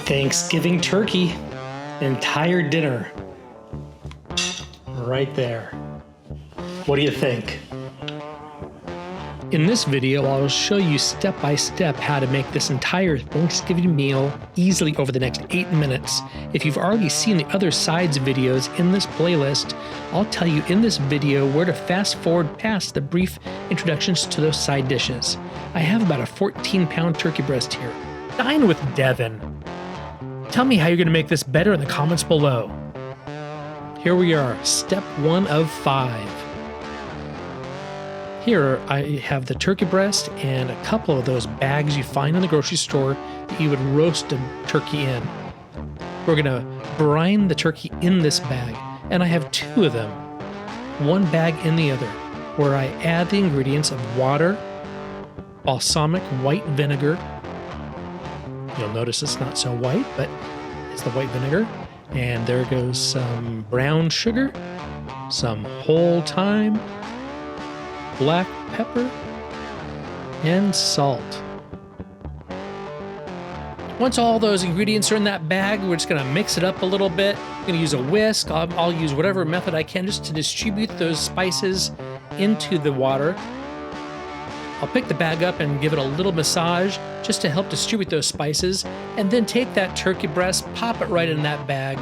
Thanksgiving turkey, entire dinner, right there. What do you think? In this video, I'll show you step by step how to make this entire Thanksgiving meal easily over the next 8 minutes. If you've already seen the other sides videos in this playlist, I'll tell you in this video where to fast forward past the brief introductions to those side dishes. I have about a 14-pound turkey breast here. Dine with Devin. Tell me how you're going to make this better in the comments below. Here we are, step 1 of 5. Here I have the turkey breast and a couple of those bags you find in the grocery store that you would roast a turkey in. We're going to brine the turkey in this bag, and I have 2 of them, one bag in the other, where I add the ingredients of water, balsamic white vinegar. You'll notice it's not so white, but it's the white vinegar. And there goes some brown sugar, some whole thyme, black pepper, and salt. Once all those ingredients are in that bag, we're just going to mix it up a little bit. I'm going to use a whisk. I'll use whatever method I can just to distribute those spices into the water. I'll pick the bag up and give it a little massage just to help distribute those spices, and then take that turkey breast, pop it right in that bag.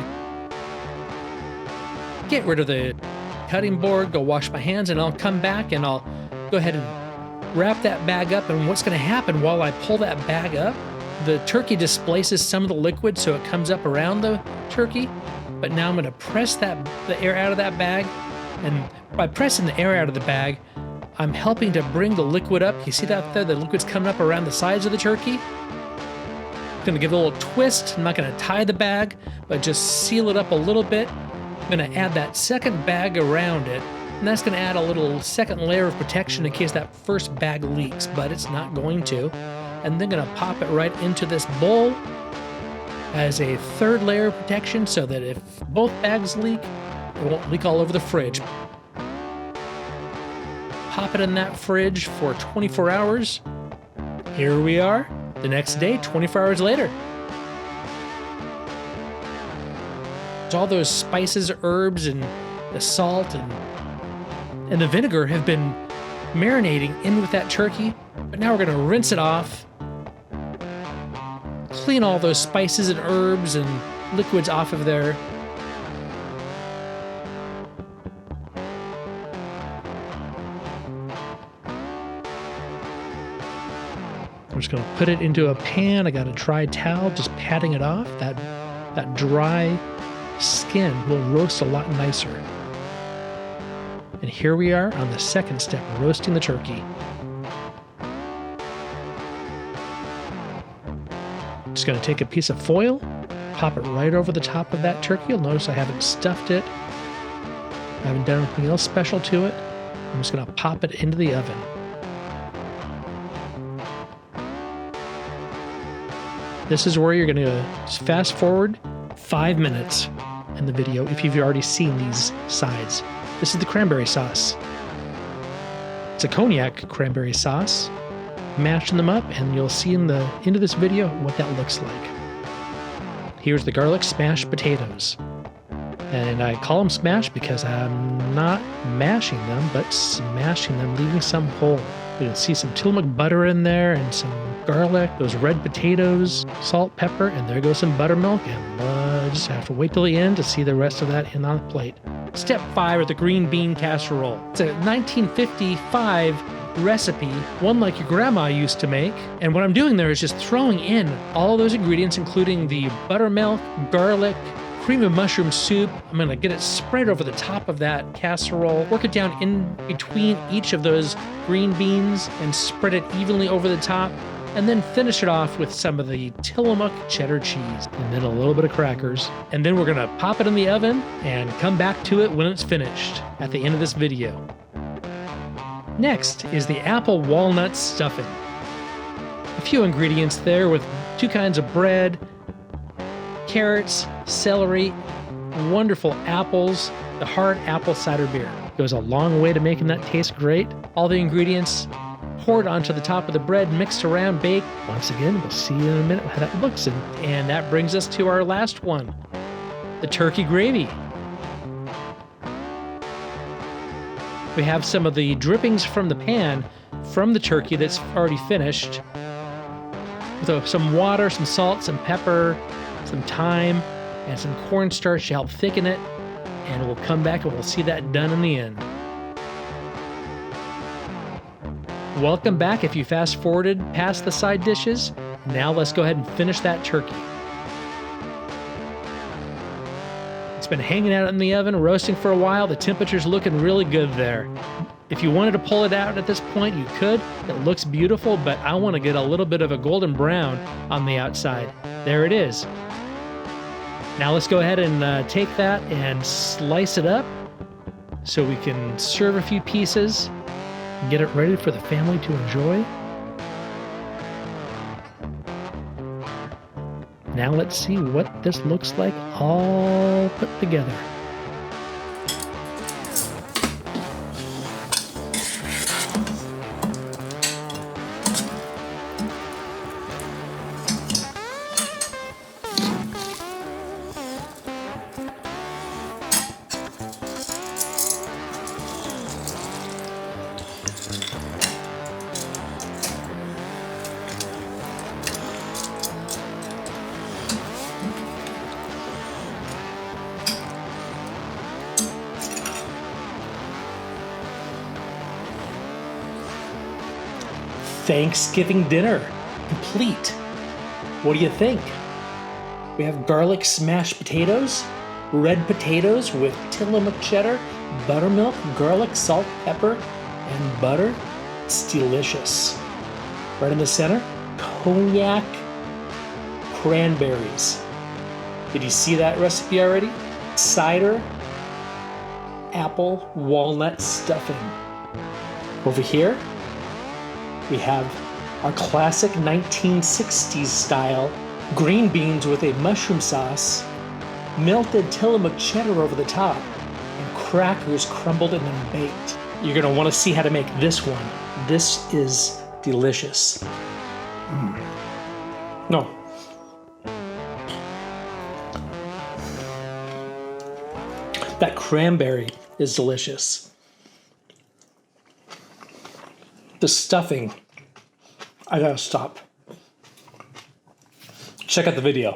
Get rid of the cutting board, go wash my hands, and I'll come back and I'll go ahead and wrap that bag up. And what's going to happen while I pull that bag up, the turkey displaces some of the liquid so it comes up around the turkey. But now I'm going to press the air out of that bag, and by pressing the air out of the bag, I'm helping to bring the liquid up. You see that there? The liquid's coming up around the sides of the turkey. I'm going to give it a little twist. I'm not going to tie the bag, but just seal it up a little bit. I'm going to add that second bag around it, and that's going to add a little second layer of protection in case that first bag leaks, but it's not going to. And then going to pop it right into this bowl as a third layer of protection so that if both bags leak, it won't leak all over the fridge. Pop it in that fridge for 24 hours. Here we are, the next day, 24 hours later. All those spices, herbs, and the salt and the vinegar have been marinating in with that turkey. But now we're going to rinse it off, clean all those spices and herbs and liquids off of there. I'm just going to put it into a pan. I got a dry towel, just patting it off. That dry skin will roast a lot nicer. And here we are on the second step, roasting the turkey. Just going to take a piece of foil, pop it right over the top of that turkey. You'll notice I haven't stuffed it. I haven't done anything else special to it. I'm just going to pop it into the oven. This is where you're going to fast forward 5 minutes in the video if you've already seen these sides. This is the cranberry sauce. It's a cognac cranberry sauce. Mashing them up, and you'll see in the end of this video what that looks like. Here's the garlic smashed potatoes. And I call them smashed because I'm not mashing them, but smashing them, leaving some whole. You'll see some Tillamook butter in there and some garlic, those red potatoes, salt, pepper, and there goes some buttermilk, and just have to wait till the end to see the rest of that in on the plate. Step 5 of the green bean casserole. It's a 1955 recipe, one like your grandma used to make, and what I'm doing there is just throwing in all of those ingredients, including the buttermilk, garlic, cream of mushroom soup. I'm going to get it spread over the top of that casserole, work it down in between each of those green beans and spread it evenly over the top, and then finish it off with some of the Tillamook cheddar cheese and then a little bit of crackers. And then we're going to pop it in the oven and come back to it when it's finished at the end of this video. Next is the apple walnut stuffing. A few ingredients there with 2 kinds of bread, carrots, celery, wonderful apples, the hard apple cider beer. Goes a long way to making that taste great. All the ingredients poured onto the top of the bread, mixed around, baked. Once again, we'll see in a minute how that looks. And that brings us to our last one, the turkey gravy. We have some of the drippings from the pan from the turkey that's already finished. With some water, some salt, some pepper, some thyme, and some cornstarch to help thicken it. And we'll come back and we'll see that done in the end. Welcome back. If you fast forwarded past the side dishes, now let's go ahead and finish that turkey. It's been hanging out in the oven, roasting for a while. The temperature's looking really good there. If you wanted to pull it out at this point, you could. It looks beautiful, but I want to get a little bit of a golden brown on the outside. There it is. Now let's go ahead and take that and slice it up so we can serve a few pieces and get it ready for the family to enjoy. Now let's see what this looks like all put together. Thanksgiving dinner complete. What do you think? We have garlic smashed potatoes, red potatoes with Tillamook cheddar, buttermilk, garlic, salt, pepper, and butter. It's delicious. Right in the center, cognac cranberries. Did you see that recipe already? Cider, apple, walnut stuffing. Over here, we have our classic 1960s style green beans with a mushroom sauce, melted Tillamook cheddar over the top, and crackers crumbled and then baked. You're gonna wanna see how to make this one. This is delicious. No. That cranberry is delicious. The stuffing, I gotta stop. Check out the video.